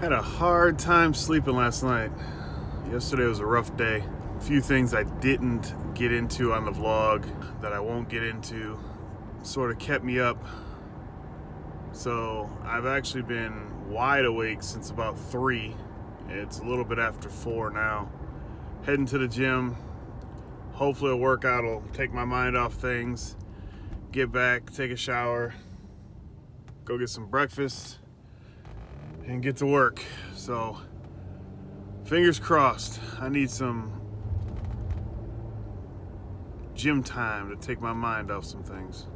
Had a hard time sleeping last night. Yesterday was a rough day. A few things I didn't get into on the vlog that I won't get into sort of kept me up. So I've actually been wide awake since about 3. It's a little bit after 4 now. Heading to the gym. Hopefully a workout will take my mind off things. Get back, take a shower, go get some breakfast, and get to work. So fingers crossed. I need some gym time to take my mind off some things.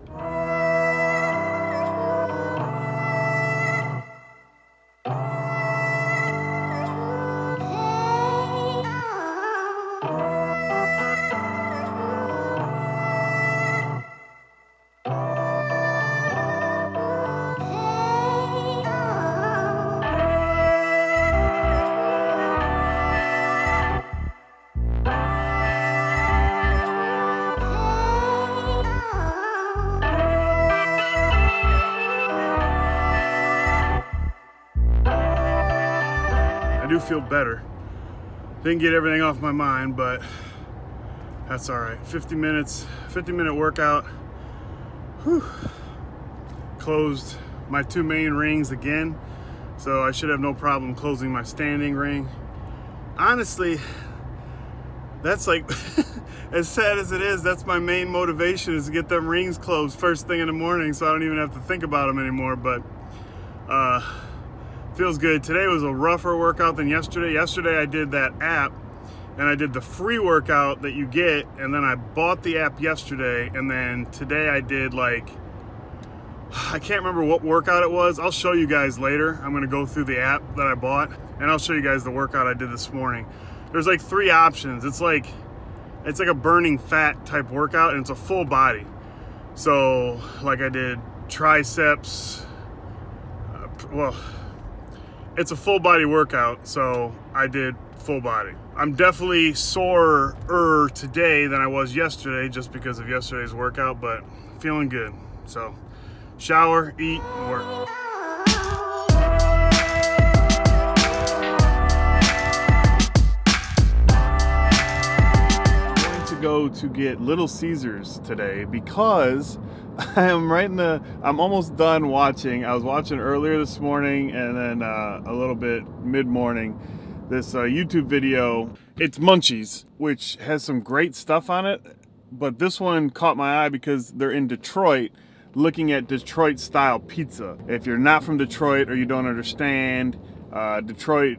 I do feel better. Didn't get everything off my mind, but that's all right. 50 minute workout. Whew. Closed my 2 main rings again, so I should have no problem closing my standing ring. Honestly, that's like, as sad as it is, that's my main motivation, is to get them rings closed first thing in the morning so I don't even have to think about them anymore. But feels good. Today was a rougher workout than yesterday. Yesterday I did that app and I did the free workout that you get, and then I bought the app yesterday, and then today I did, like, I can't remember what workout it was. I'll show you guys later. I'm gonna go through the app that I bought and I'll show you guys the workout I did this morning. There's like 3 options. It's like a burning fat type workout, and it's a full body. So like I did triceps, well, it's a full body workout, so I did full body. I'm definitely sorer today than I was yesterday just because of yesterday's workout, but feeling good. So shower, eat, and work. I'm going to go to get Little Caesars today because I'm almost done watching. I was watching earlier this morning and then a little bit mid-morning this YouTube video. It's Munchies, which has some great stuff on it, but this one caught my eye because they're in Detroit, looking at Detroit style pizza. If you're not from Detroit or you don't understand, Detroit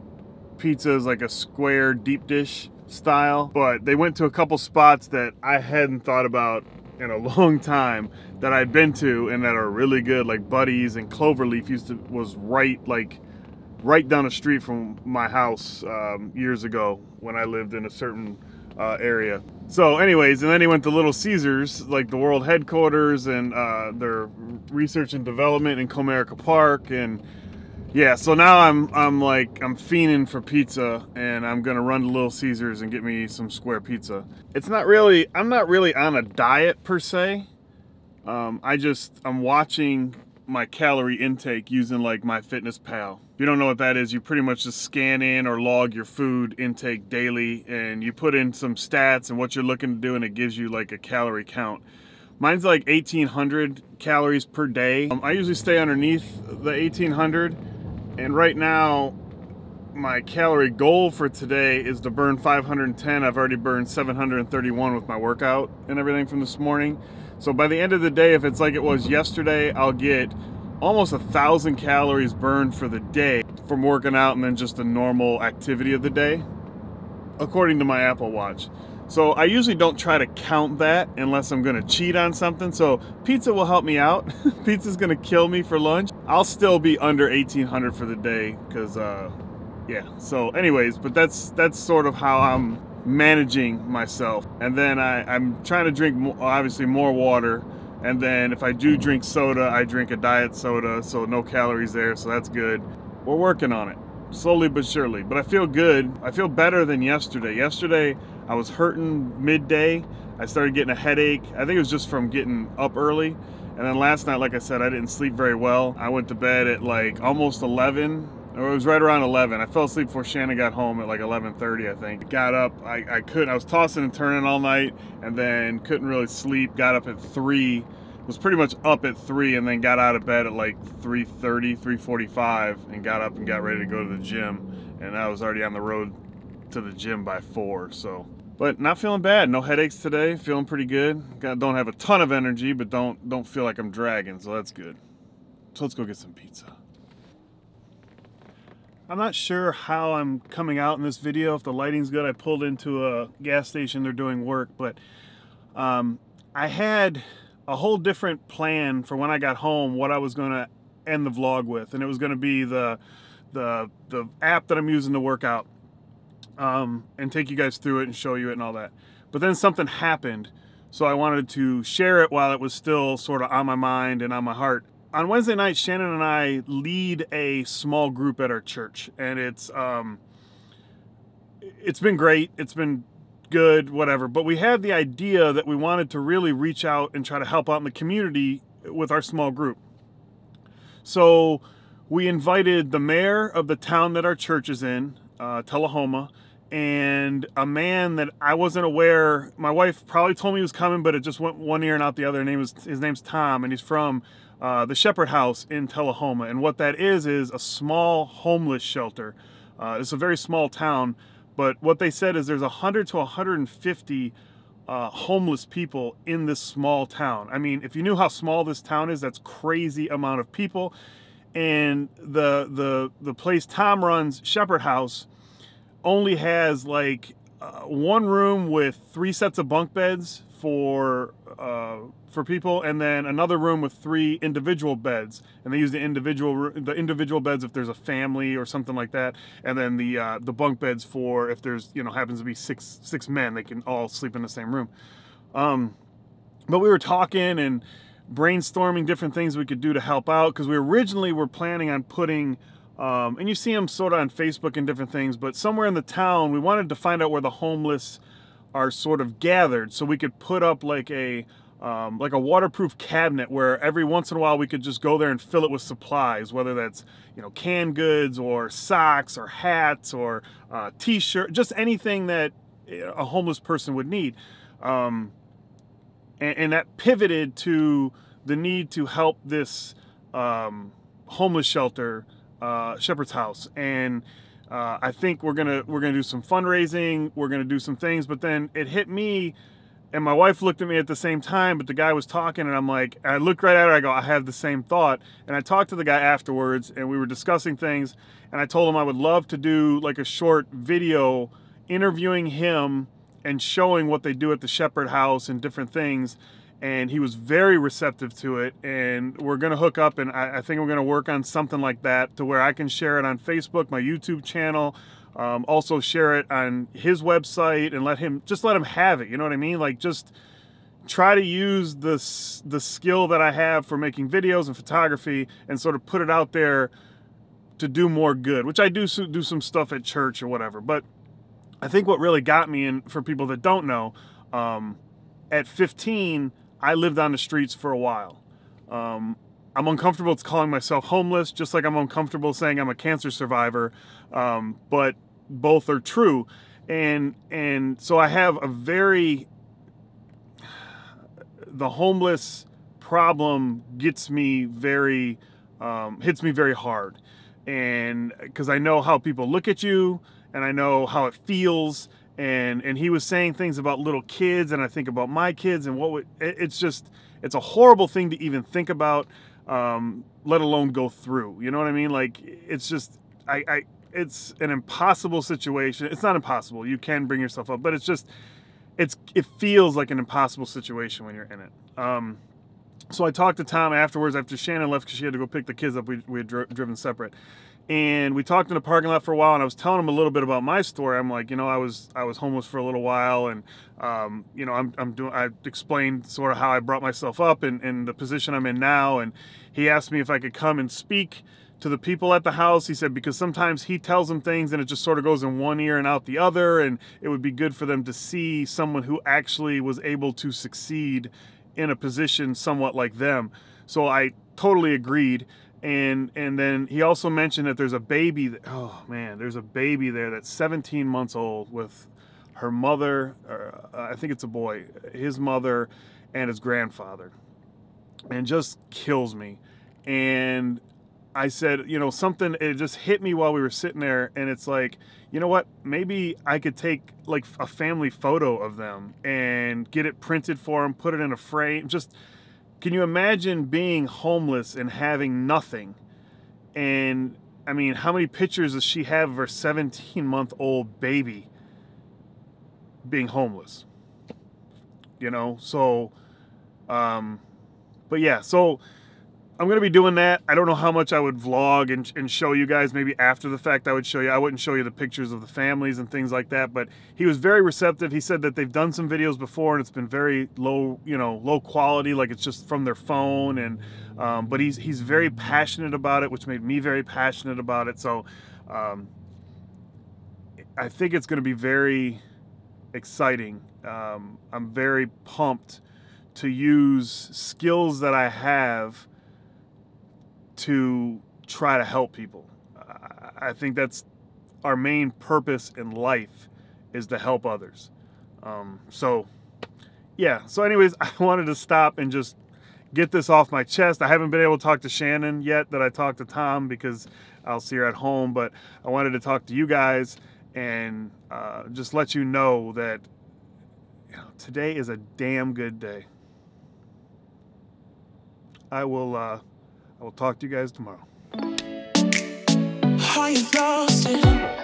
pizza is like a square deep dish style, but they went to a couple spots that I hadn't thought about in a long time that I'd been to and that are really good, like Buddy's and Cloverleaf was right down the street from my house years ago when I lived in a certain area. So anyways, and then he went to Little Caesars, like the world headquarters, and their research and development in Comerica Park. And yeah, so now I'm fiending for pizza, and I'm gonna run to Little Caesars and get me some square pizza. I'm not really on a diet per se. I'm watching my calorie intake using like MyFitnessPal. If you don't know what that is, you pretty much just scan in or log your food intake daily, and you put in some stats and what you're looking to do, and it gives you like a calorie count. Mine's like 1,800 calories per day. I usually stay underneath the 1,800, and right now my calorie goal for today is to burn 510. I've already burned 731 with my workout and everything from this morning. So by the end of the day, if it's like it was yesterday, I'll get almost 1,000 calories burned for the day from working out and then just the normal activity of the day, according to my Apple Watch. So I usually don't try to count that unless I'm gonna cheat on something. So pizza will help me out. Pizza's gonna kill me for lunch. I'll still be under 1,800 for the day because, yeah. So anyways, but that's sort of how I'm managing myself. And then I'm trying to drink obviously more water, and then if I do drink soda, I drink a diet soda, so no calories there, so that's good. We're working on it slowly but surely, but I feel good. I feel better than yesterday. Yesterday I was hurting midday. I started getting a headache. I think it was just from getting up early. And then last night, like I said, I didn't sleep very well. I went to bed at like almost 11 Or it was right around 11. I fell asleep before Shannon got home at like 11:30, I think. Got up, I couldn't, I was tossing and turning all night, and then couldn't really sleep. Got up at 3, was pretty much up at 3, and then got out of bed at like 3:30, 3:45, and got up and got ready to go to the gym. And I was already on the road to the gym by 4, so. But not feeling bad, no headaches today, feeling pretty good. Don't have a ton of energy, but don't feel like I'm dragging, so that's good. So let's go get some pizza. I'm not sure how I'm coming out in this video, if the lighting's good. I pulled into a gas station, they're doing work, but I had a whole different plan for when I got home, what I was gonna end the vlog with, and it was gonna be the app that I'm using to work out, and take you guys through it and show you it and all that. But then something happened, so I wanted to share it while it was still sort of on my mind and on my heart. On Wednesday night, Shannon and I lead a small group at our church, and it's been great. It's been good, whatever. But we had the idea that we wanted to really reach out and try to help out in the community with our small group. So we invited the mayor of the town that our church is in, Tullahoma, and a man that I wasn't aware. My wife probably told me he was coming, but it just went one ear and out the other. His name's Tom, and he's from the Shepherd House in Tullahoma. And what that is a small homeless shelter. It's a very small town, but what they said is there's 100 to 150 homeless people in this small town. I mean, if you knew how small this town is, that's crazy amount of people. And the place Tom runs, Shepherd House, only has like one room with 3 sets of bunk beds for people, and then another room with 3 individual beds, and they use the individual beds if there's a family or something like that, and then the bunk beds for if there's, you know, happens to be six men, they can all sleep in the same room. But we were talking and brainstorming different things we could do to help out, because we originally were planning on putting and you see them sort of on Facebook and different things, but somewhere in the town we wanted to find out where the homeless are sort of gathered, so we could put up like a waterproof cabinet where every once in a while we could just go there and fill it with supplies, whether that's, you know, canned goods or socks or hats or t-shirt, just anything that a homeless person would need. And that pivoted to the need to help this homeless shelter, Shepherd's House, and I think we're gonna do some fundraising, we're gonna do some things, but then it hit me, and my wife looked at me at the same time, but the guy was talking, and I'm like, and I looked right at her, I go, I have the same thought. And I talked to the guy afterwards, and we were discussing things, and I told him I would love to do like a short video interviewing him and showing what they do at the Shepherd House and different things. And he was very receptive to it, and we're gonna hook up, and I think we're gonna work on something like that to where I can share it on Facebook, my YouTube channel, also share it on his website, and let him have it, you know what I mean? Like, just try to use the skill that I have for making videos and photography and sort of put it out there to do more good, which I do some stuff at church or whatever. But I think what really got me, and for people that don't know, at 15, I lived on the streets for a while. I'm uncomfortable calling myself homeless, just like I'm uncomfortable saying I'm a cancer survivor, but both are true. And so I have the homeless problem gets me hits me very hard. And because I know how people look at you, and I know how it feels. And he was saying things about little kids, and I think about my kids, and it's a horrible thing to even think about, let alone go through. You know what I mean? Like, it's just, it's an impossible situation. It's not impossible. You can bring yourself up, but it feels like an impossible situation when you're in it. So I talked to Tom afterwards, after Shannon left, because she had to go pick the kids up. We had driven separate. And we talked in the parking lot for a while, and I was telling him a little bit about my story. I'm like, you know, I was homeless for a little while, and you know, I explained sort of how I brought myself up and the position I'm in now. And he asked me if I could come and speak to the people at the house. He said, because sometimes he tells them things and it just sort of goes in one ear and out the other, and it would be good for them to see someone who actually was able to succeed in a position somewhat like them. So I totally agreed. And then he also mentioned that there's a baby, oh man, there's a baby there that's 17 months old with her mother, I think it's a boy, his mother and his grandfather. And just kills me. And I said, you know, something, it just hit me while we were sitting there, and it's like, you know what, maybe I could take like a family photo of them and get it printed for them, put it in a frame. Just, can you imagine being homeless and having nothing? And I mean, how many pictures does she have of her 17-month-old baby being homeless? You know, so, but yeah, so I'm going to be doing that. I don't know how much I would vlog and show you guys. Maybe after the fact I would show you. I wouldn't show you the pictures of the families and things like that, but he was very receptive. He said that they've done some videos before and it's been very low, you know, low quality, like it's just from their phone. And but he's very passionate about it, which made me very passionate about it. So I think it's going to be very exciting. I'm very pumped to use skills that I have to try to help people. I think that's our main purpose in life, is to help others. So yeah, so anyways, I wanted to stop and just get this off my chest. I haven't been able to talk to Shannon yet that I talked to Tom, because I'll see her at home, but I wanted to talk to you guys and just let you know that, you know, today is a damn good day. I will talk to you guys tomorrow. How you lost it?